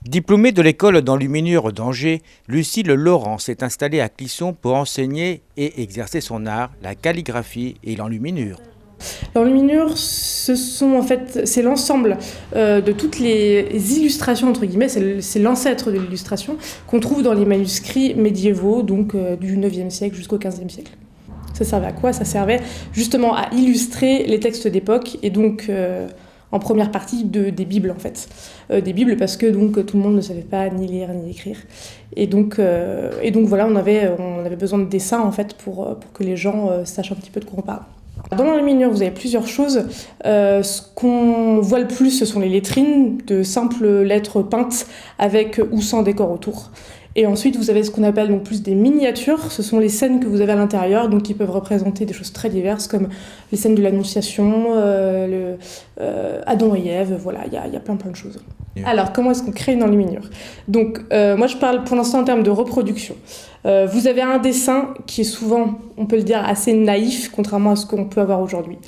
Diplômée de l'école d'enluminure d'Angers, Lucille Laurent s'est installée à Clisson pour enseigner et exercer son art, la calligraphie et l'enluminure. L'enluminure, c'est l'ensemble de toutes les illustrations, entre guillemets, c'est l'ancêtre de l'illustration qu'on trouve dans les manuscrits médiévaux, donc du 9e siècle jusqu'au 15e siècle. Ça servait à quoi? Ça servait justement à illustrer les textes d'époque et donc en première partie des Bibles en fait. Des Bibles parce que donc, tout le monde ne savait pas ni lire ni écrire. Et donc voilà, on avait besoin de dessins en fait pour que les gens sachent un petit peu de quoi on parle. Dans l'enluminure, vous avez plusieurs choses. Ce qu'on voit le plus, ce sont les lettrines, de simples lettres peintes avec ou sans décor autour. Et ensuite, vous avez ce qu'on appelle donc plus des miniatures. Ce sont les scènes que vous avez à l'intérieur, donc qui peuvent représenter des choses très diverses, comme les scènes de l'Annonciation, Adam et Ève. Voilà, il y a plein de choses. Alors, comment est-ce qu'on crée une enluminure? Donc, moi, je parle pour l'instant en termes de reproduction. Vous avez un dessin qui est souvent, on peut le dire, assez naïf, contrairement à ce qu'on peut avoir aujourd'hui.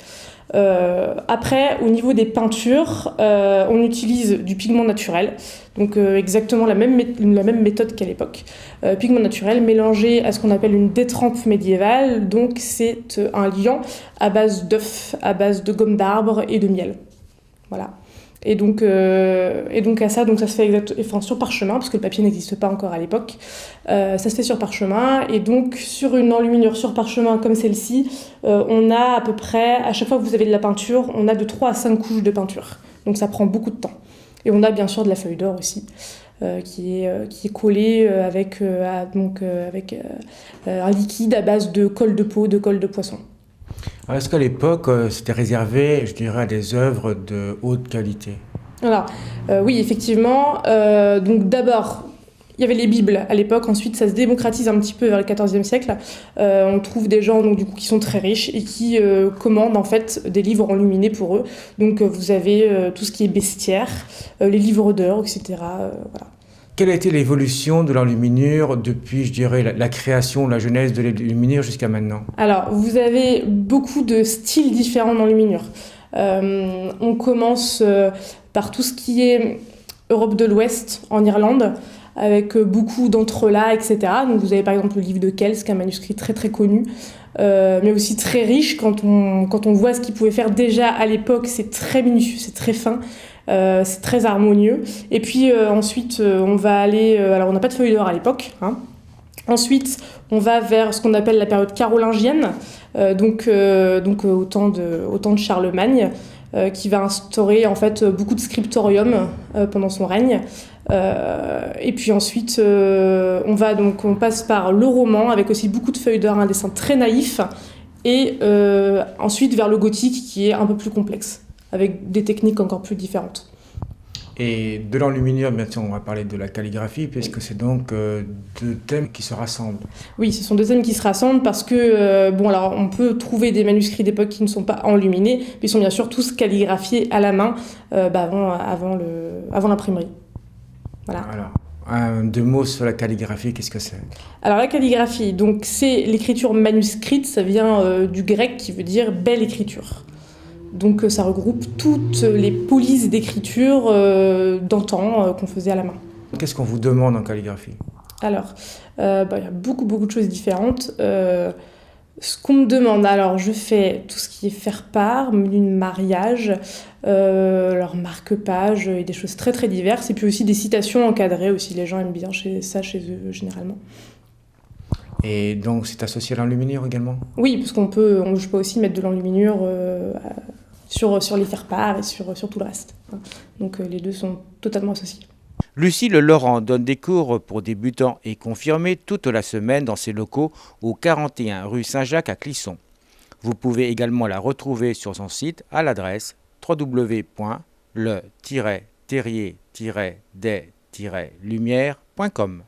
Après, au niveau des peintures, on utilise du pigment naturel, donc exactement la même méthode qu'à l'époque. Pigment naturel mélangé à ce qu'on appelle une détrempe médiévale, donc c'est un liant à base d'œufs, à base de gomme d'arbre et de miel. Voilà. Et donc à ça, donc ça se fait sur parchemin, parce que le papier n'existe pas encore à l'époque. Ça se fait sur parchemin, et donc sur une enluminure sur parchemin comme celle-ci, on a à peu près, à chaque fois que vous avez de la peinture, on a de 3 à 5 couches de peinture. Donc ça prend beaucoup de temps. Et on a bien sûr de la feuille d'or aussi, qui est collée avec un liquide à base de colle de peau, de colle de poisson. Alors, est-ce qu'à l'époque, c'était réservé, je dirais, à des œuvres de haute qualité? Alors, oui, effectivement. Donc d'abord, il y avait les Bibles à l'époque. Ensuite, ça se démocratise un petit peu vers le XIVe siècle. On trouve des gens donc, du coup, qui sont très riches et qui commandent en fait des livres enluminés pour eux. Donc vous avez tout ce qui est bestiaire, les livres d'heures, etc. Voilà. Quelle a été l'évolution de l'enluminure depuis, je dirais, la création, la genèse de l'enluminure jusqu'à maintenant? Alors, vous avez beaucoup de styles différents d'enluminure. On commence par tout ce qui est Europe de l'Ouest, en Irlande, avec beaucoup d'entrelacs, etc. Donc vous avez par exemple le livre de Kells, qui est un manuscrit très très connu, mais aussi très riche quand on voit ce qu'il pouvait faire déjà à l'époque. C'est très minutieux, c'est très fin. C'est très harmonieux. Et puis ensuite, on va aller... alors, on n'a pas de feuille d'or à l'époque. Hein. Ensuite, on va vers ce qu'on appelle la période carolingienne, donc au temps de Charlemagne, qui va instaurer en fait beaucoup de scriptorium pendant son règne. Et puis ensuite, on passe par le roman, avec aussi beaucoup de feuilles d'or, un dessin très naïf, et ensuite vers le gothique, qui est un peu plus complexe, avec des techniques encore plus différentes. Et de l'enluminure, bien sûr, on va parler de la calligraphie, puisque c'est donc deux thèmes qui se rassemblent. Oui, ce sont deux thèmes qui se rassemblent parce que, alors on peut trouver des manuscrits d'époque qui ne sont pas enluminés, mais ils sont bien sûr tous calligraphiés à la main avant l'imprimerie. Voilà. Alors, deux mots sur la calligraphie, qu'est-ce que c'est? Alors la calligraphie, donc c'est l'écriture manuscrite, ça vient du grec qui veut dire belle écriture. Donc ça regroupe toutes les polices d'écriture d'antan qu'on faisait à la main. Qu'est-ce qu'on vous demande en calligraphie? Alors, il y a beaucoup de choses différentes. Ce qu'on me demande, alors je fais tout ce qui est faire-part, menu de mariage, leur marque-page et des choses très très diverses. Et puis aussi des citations encadrées aussi, les gens aiment bien ça chez eux généralement. Et donc c'est associé à l'enluminure également? Oui, parce je peux aussi mettre de l'enluminure sur les faire-part et sur tout le reste. Donc les deux sont totalement associés. Lucille Laurent donne des cours pour débutants et confirmés toute la semaine dans ses locaux au 41 rue Saint-Jacques à Clisson. Vous pouvez également la retrouver sur son site à l'adresse www.le-terrier-des-lumières.com.